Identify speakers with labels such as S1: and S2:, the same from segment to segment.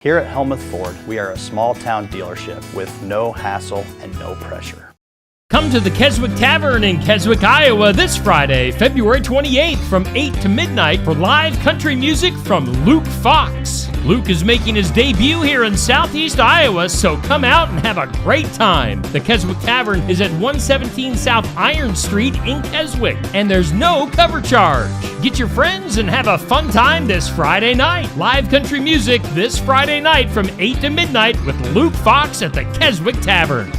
S1: Here at Helmuth Ford, we are a small town dealership with no hassle and no pressure.
S2: Come to the Keswick Tavern in Keswick, Iowa this Friday, February 28th from 8 to midnight for live country music from Luke Fox. Luke is making his debut here in Southeast Iowa, so come out and have a great time. The Keswick Tavern is at 117 South Iron Street in Keswick, and there's no cover charge. Get your friends and have a fun time this Friday night. Live country music this Friday night from 8 to midnight with Luke Fox at the Keswick Tavern.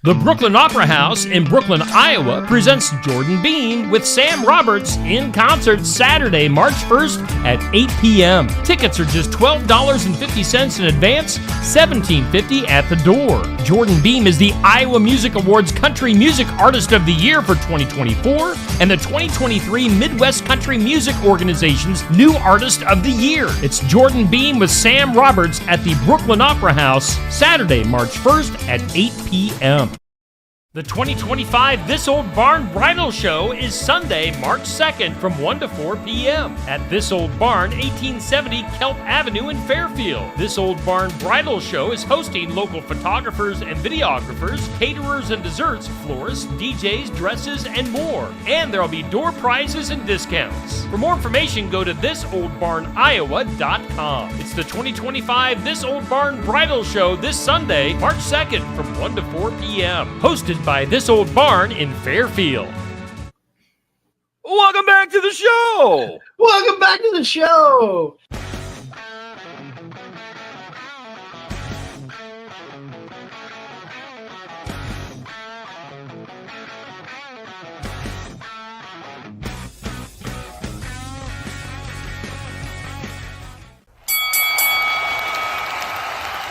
S2: The Brooklyn Opera House in Brooklyn, Iowa presents Jordan Bean with Sam Roberts in concert Saturday, March 1st at 8 p.m. Tickets are just $12.50 in advance, $17.50 at the door. Jordan Bean is the Iowa Music Awards Country Music Artist of the Year for 2024 and the 2023 Midwest Country Music Organization's New Artist of the Year. It's Jordan Bean with Sam Roberts at the Brooklyn Opera House Saturday, March 1st at 8 p.m. The 2025 This Old Barn Bridal Show is Sunday, March 2nd from 1 to 4 p.m. at This Old Barn, 1870 Kelp Avenue in Fairfield. This Old Barn Bridal Show is hosting local photographers and videographers, caterers and desserts, florists, DJs, dresses, and more. And there will be door prizes and discounts. For more information, go to thisoldbarniowa.com. It's the 2025 This Old Barn Bridal Show this Sunday, March 2nd from 1 to 4 p.m. Hosted by This Old Barn in Fairfield.
S3: Welcome back to the show.
S4: Welcome back to the show.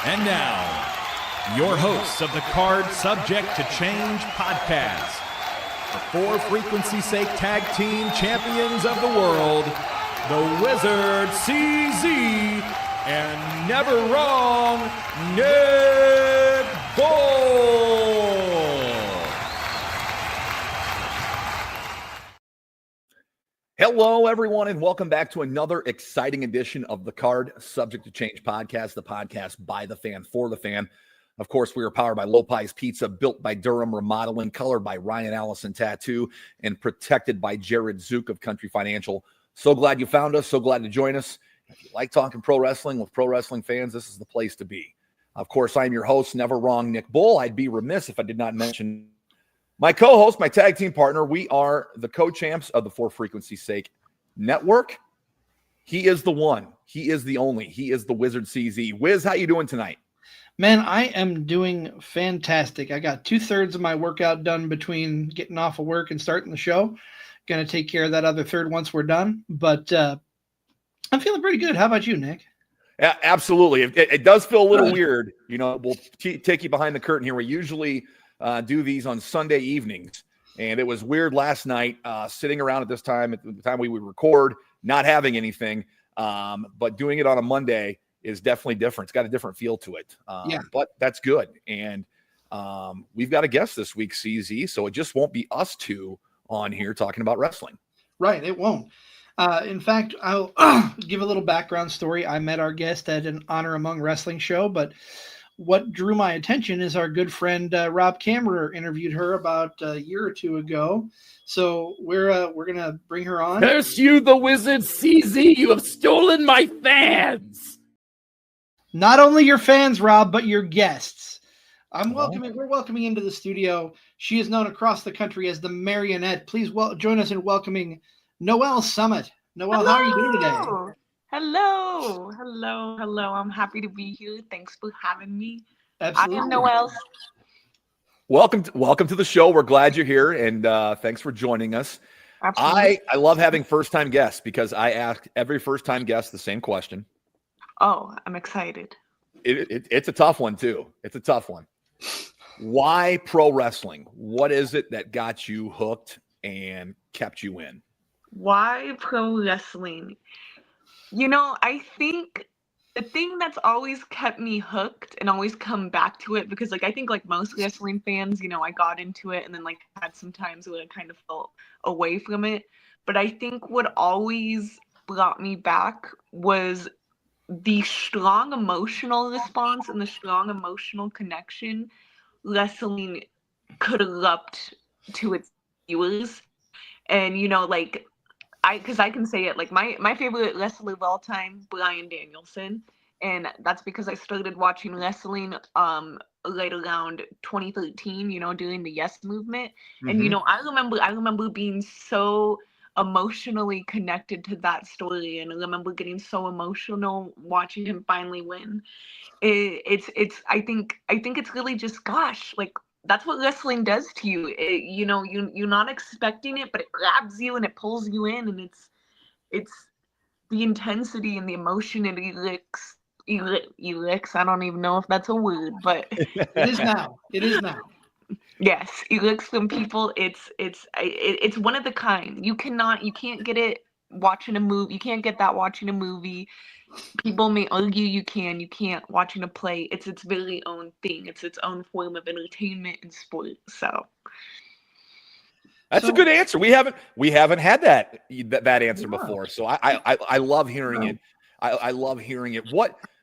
S5: And now, your hosts of the Card Subject to Change podcast, the For Frequency's Sake Tag Team Champions of the World, the Wizard CZ, and never wrong, Nick Bull.
S3: Hello, everyone, and welcome back to another exciting edition of the Card Subject to Change podcast, the podcast by the fan, for the fan. Of course, we are powered by Lopez Pizza, built by Durham Remodeling, colored by Ryan Allison Tattoo, and protected by Jared Zook of Country Financial. So glad you found us. So glad to join us. If you like talking pro wrestling with pro wrestling fans, this is the place to be. Of course, I'm your host, never wrong, Nick Bull. I'd be remiss if I did not mention my co-host, my tag team partner. We are the co-champs of the For Frequency's Sake Network. He is the one. He is the only. He is the Wizard CZ. Wiz, how you doing tonight?
S4: Man, I am doing fantastic. I got 2/3 of my workout done between getting off of work and starting the show. Going to take care of that other third once we're done. But I'm feeling pretty good. How about you, Nick?
S3: Yeah, absolutely. It does feel a little weird. You know, we'll take you behind the curtain here. We usually do these on Sunday evenings. And it was weird last night sitting around at this time, at the time we would record, not having anything. But doing it on a Monday is definitely different. It's got a different feel to it. But that's good. And we've got a guest this week, CZ, so it just won't be us two on here talking about wrestling.
S4: Right, it won't. In fact, I'll give a little background story. I met our guest at an Honor Among Wrestling show, but what drew my attention is our good friend Rob Kammerer interviewed her about a year or two ago. So we're going to bring her on.
S6: Curse you, the Wizard CZ! You have stolen my fans!
S4: Not only your fans, Rob, but your guests. We're welcoming into the studio. She is known across the country as the Marionette. Please join us in welcoming Noelle Summit. Noelle, how are you doing today?
S7: Hello. I'm happy to be here. Thanks for having me.
S4: Absolutely.
S7: I am Noelle.
S3: Welcome to the show. We're glad you're here, and thanks for joining us.
S7: Absolutely.
S3: I love having first-time guests because I ask every first-time guest the same question.
S7: Oh, I'm excited.
S3: It's a tough one, too. It's a tough one. Why pro wrestling? What is it that got you hooked and kept you in?
S7: Why pro wrestling? You know, I think the thing that's always kept me hooked and always come back to it, because I think most wrestling fans, I got into it and then had some times where I kind of felt away from it. But I think what always brought me back was the strong emotional response and the strong emotional connection wrestling could erupt to its viewers. And like because I can say it, like my favorite wrestler of all time, Bryan Danielson, and that's because I started watching wrestling right around 2013, during the Yes movement. And I remember being so emotionally connected to that story, and I remember getting so emotional watching him finally win. It's I think it's really just, gosh, like that's what wrestling does to you. You're not expecting it, but it grabs you and it pulls you in, and it's the intensity and the emotion it elicits. I don't even know if that's a word, but
S4: It is now. It is now.
S7: yes, elicits from people. It's one of the kind. You can't get it watching a movie. You can't get that watching a movie. People may argue you can't watching a play. It's its very own thing. It's its own form of entertainment and sport. So
S3: that's a good answer. We haven't had that answer before. So I love hearing it. I love hearing it.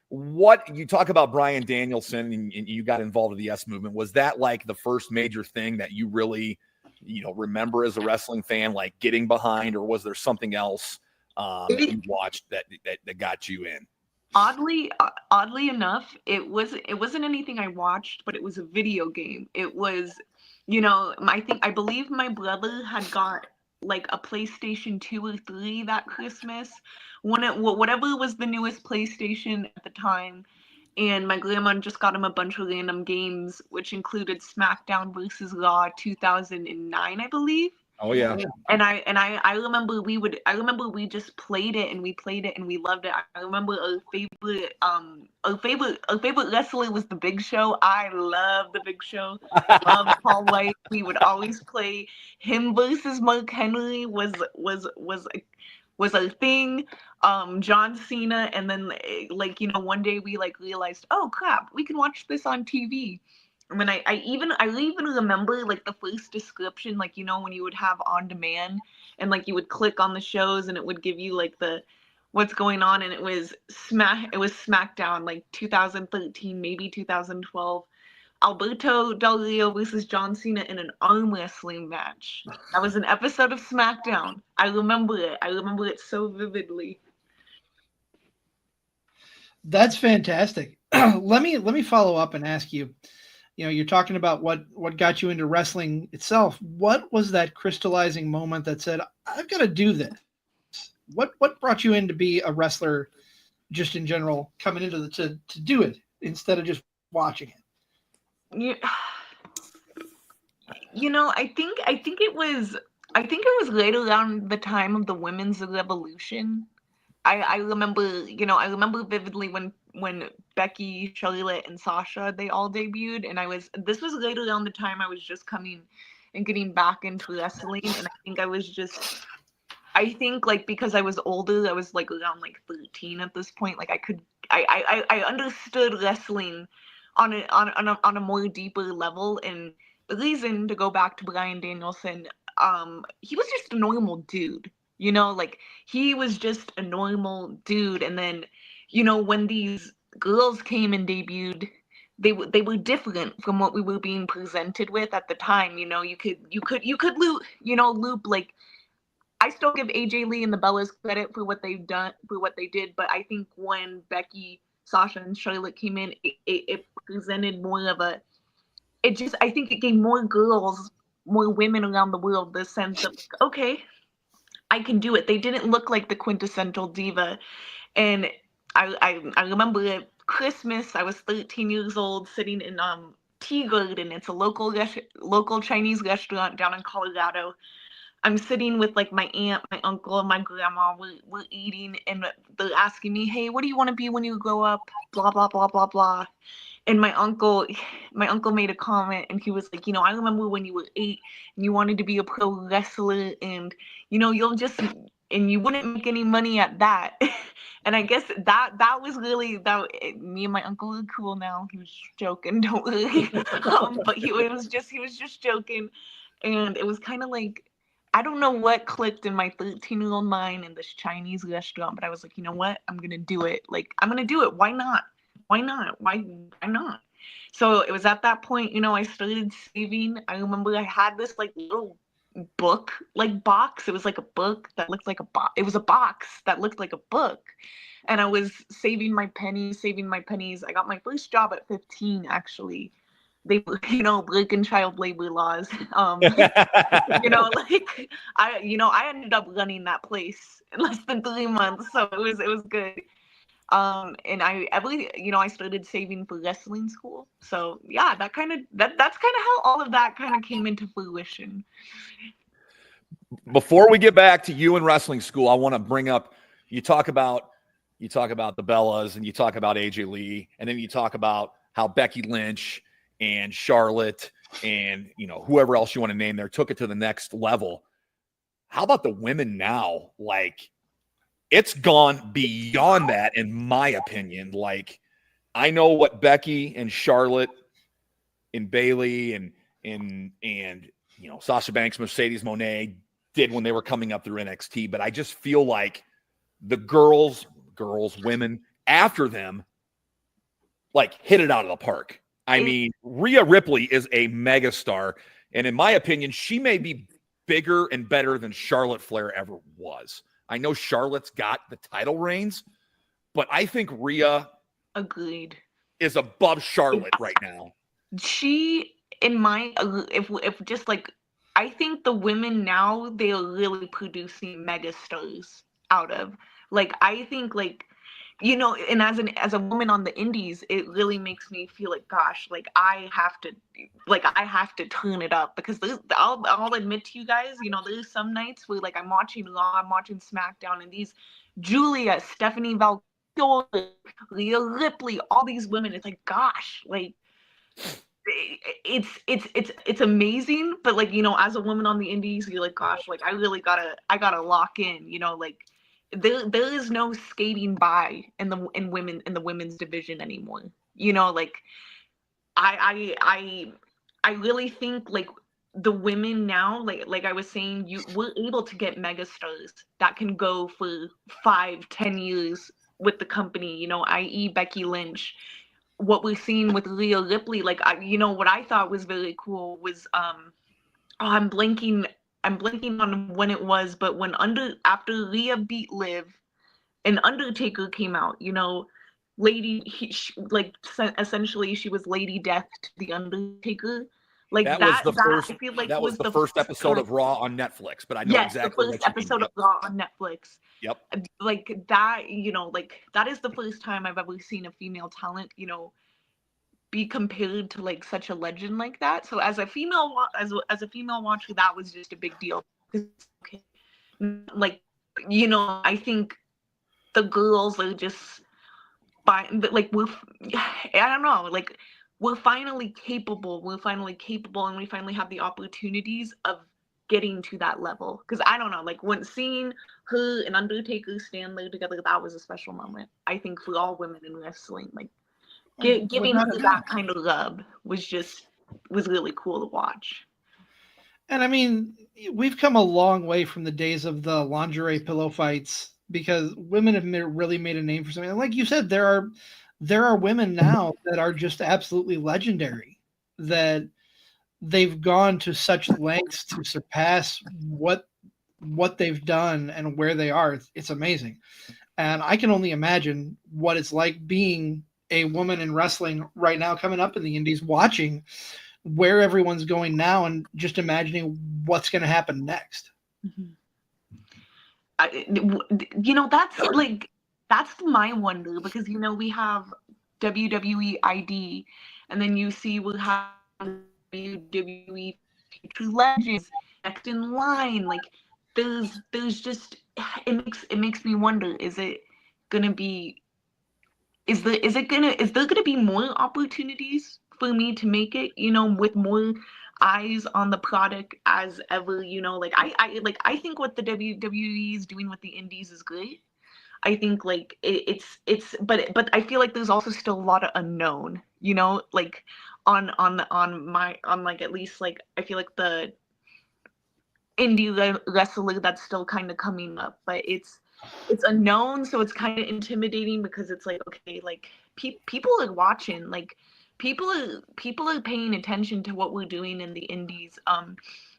S3: What you talk about Bryan Danielson and you got involved in the Yes movement. Was that like the first major thing that you really, remember as a wrestling fan, like getting behind, or was there something else that you watched that got you in?
S7: Oddly enough, it wasn't anything I watched, but it was a video game. It was, I believe my brother had got like a PlayStation 2 or 3 that Christmas, whatever was the newest PlayStation at the time, and my grandma just got him a bunch of random games, which included SmackDown versus Raw 2009, I believe.
S3: Oh yeah.
S7: And I remember we just played it and we loved it. I remember our favorite wrestler was the Big Show. I love the Big Show. Paul White. We would always play him versus Mark Henry was our thing. John Cena, and then one day we realized, oh crap, we can watch this on TV. I mean, I even remember like the first description, when you would have on demand and you would click on the shows and it would give you like the what's going on, and it was SmackDown 2013, maybe 2012. Alberto Del Rio versus John Cena in an arm wrestling match. That was an episode of SmackDown. I remember it. I remember it so vividly.
S4: That's fantastic. Let me follow up and ask you. You're talking about what got you into wrestling itself. What was that crystallizing moment that said, I've got to do this? What brought you in to be a wrestler, just in general, coming into to do it instead of just watching it?
S7: I think it was right around the time of the women's revolution. I remember vividly when Becky, Charlotte, and Sasha, they all debuted, and this was right around the time I was just coming and getting back into wrestling, and I think because I was older, I was around 13 at this point. I understood wrestling on a more deeper level, and the reason, to go back to Bryan Danielson, he was just a normal dude. He was just a normal dude. And then, when these girls came and debuted, they were different from what we were being presented with at the time. You could loop, I still give AJ Lee and the Bellas credit for what they've done, for what they did. But I think when Becky, Sasha, and Charlotte came in, it presented more of I think it gave more girls, more women around the world, the sense of, okay, I can do it. They didn't look like the quintessential diva. And I remember at Christmas, I was 13 years old, sitting in Tea Garden. It's a local Chinese restaurant down in Colorado. I'm sitting with my aunt, my uncle, and my grandma. We're eating, and they're asking me, hey, what do you want to be when you grow up? Blah, blah, blah, blah, blah. And my uncle made a comment, and he was like, I remember when you were 8 and you wanted to be a pro wrestler, and and you wouldn't make any money at that. And I guess that was really me and my uncle are cool now. He was joking, don't worry. But he was just joking, and it was kind of I don't know what clicked in my 13-year-old mind in this Chinese restaurant, but I was like, you know what? I'm gonna do it. Like, I'm gonna do it. Why not? Why not? Why not? So it was at that point, I started saving. I remember I had this like little book, like box. It was like a book that looked like a box. It was a box that looked like a book. And I was saving my pennies. I got my first job at 15, actually. They, break in child labor laws. Like I ended up running that place in less than 3 months, so it was good. And I started saving for wrestling school. So yeah, that's kind of how all of that kind of came into fruition.
S3: Before we get back to you in wrestling school, I want to bring up, you talk about the Bellas and you talk about AJ Lee, and then you talk about how Becky Lynch and Charlotte and, whoever else you want to name there took it to the next level. How about the women now? Like, it's gone beyond that, in my opinion. Like, I know what Becky and Charlotte and Bayley and Sasha Banks, Mercedes Moné did when they were coming up through NXT, but I just feel like the women after them, like, hit it out of the park. I mean, Rhea Ripley is a megastar, and in my opinion, she may be bigger and better than Charlotte Flair ever was. I know Charlotte's got the title reigns, but I think Rhea
S7: Agreed.
S3: is above Charlotte right now.
S7: She, if just like, I think the women now, they are really producing megastars out of. Like, I think, like, and as a woman on the indies, it really makes me feel like, gosh, like I have to turn it up, because I'll admit to you guys, there's some nights where like I'm watching Raw, I'm watching SmackDown, and these Julia, Stephanie Valkyrie, Rhea Ripley, all these women, it's like, gosh, like it's amazing, but like, as a woman on the indies, you're like, gosh, like I gotta lock in, like. There is no skating by in the women's division anymore. Like I really think like the women now, like I was saying, we're able to get megastars that can go for 5-10 years with the company, i.e. Becky Lynch. What we're seeing with Rhea Ripley, like what I thought was very cool was I'm blanking on when it was, but after Rhea beat Liv and Undertaker came out, essentially she was Lady Death to the Undertaker. Like
S3: that was the first episode of Raw on Netflix, but I know exactly
S7: the first episode of Raw on Netflix.
S3: Yep.
S7: Like that, like that is the first time I've ever seen a female talent, be compared to like such a legend like that. So as a female watcher, that was just a big deal. Okay. Like, I think the girls are just fine, but like I don't know, like we're finally capable, and we finally have the opportunities of getting to that level. Because I don't know, like when seeing her and Undertaker stand there together, that was a special moment, I think, for all women in wrestling. Like giving her that kind of love was really cool to watch.
S4: And I mean, we've come a long way from the days of the lingerie pillow fights, because women have really made a name for something. And like you said, there are women now that are just absolutely legendary, that they've gone to such lengths to surpass what they've done and where they are. It's amazing. And I can only imagine what it's like being a woman in wrestling right now, coming up in the indies, watching where everyone's going now and just imagining what's going to happen next.
S7: Mm-hmm. That's my wonder, because we have WWE ID, and then we'll have WWE Future Legends next in line. Like there's just, it makes me wonder, is there gonna be more opportunities for me to make it, with more eyes on the product as ever, like I think what the WWE is doing with the indies is great. I think like but I feel like there's also still a lot of unknown, like on like, at least like I feel like wrestler that's still kind of coming up, but it's unknown, so it's kind of intimidating because it's like, okay, like people are watching, like people are paying attention to what we're doing in the indies.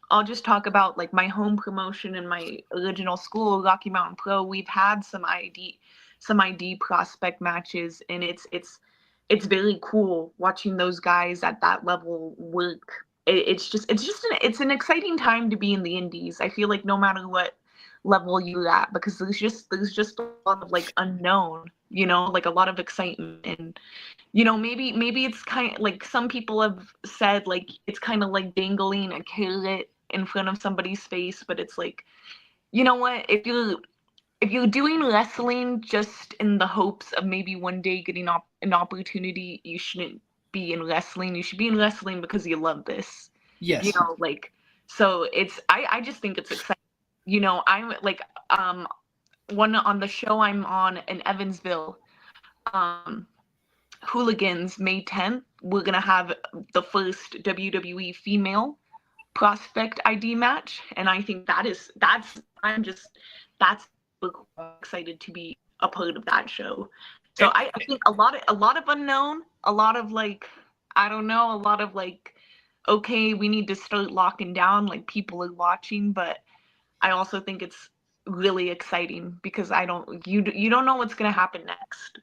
S7: I'll just talk about like my home promotion and my original school, Rocky Mountain Pro. We've had some ID prospect matches, and it's very cool watching those guys at that level work. It's an exciting time to be in the indies. I feel like no matter what level you're at, because there's just a lot of like unknown, like a lot of excitement. And maybe it's kind of like some people have said, like it's kind of like dangling a carrot in front of somebody's face, but it's like, you know what, if you're doing wrestling just in the hopes of maybe one day getting an opportunity, you shouldn't be in wrestling. You should be in wrestling because you love this.
S4: Yes.
S7: So it's I just think it's exciting. I'm like one on the show I'm on in Evansville, Hooligans, May 10th, we're gonna have the first WWE female prospect ID match, and I think that's excited to be a part of that show. So I think a lot of unknown, a lot of like, I don't know, a lot of like, okay, we need to start locking down, like people are watching, but I also think it's really exciting because you don't know what's gonna happen next.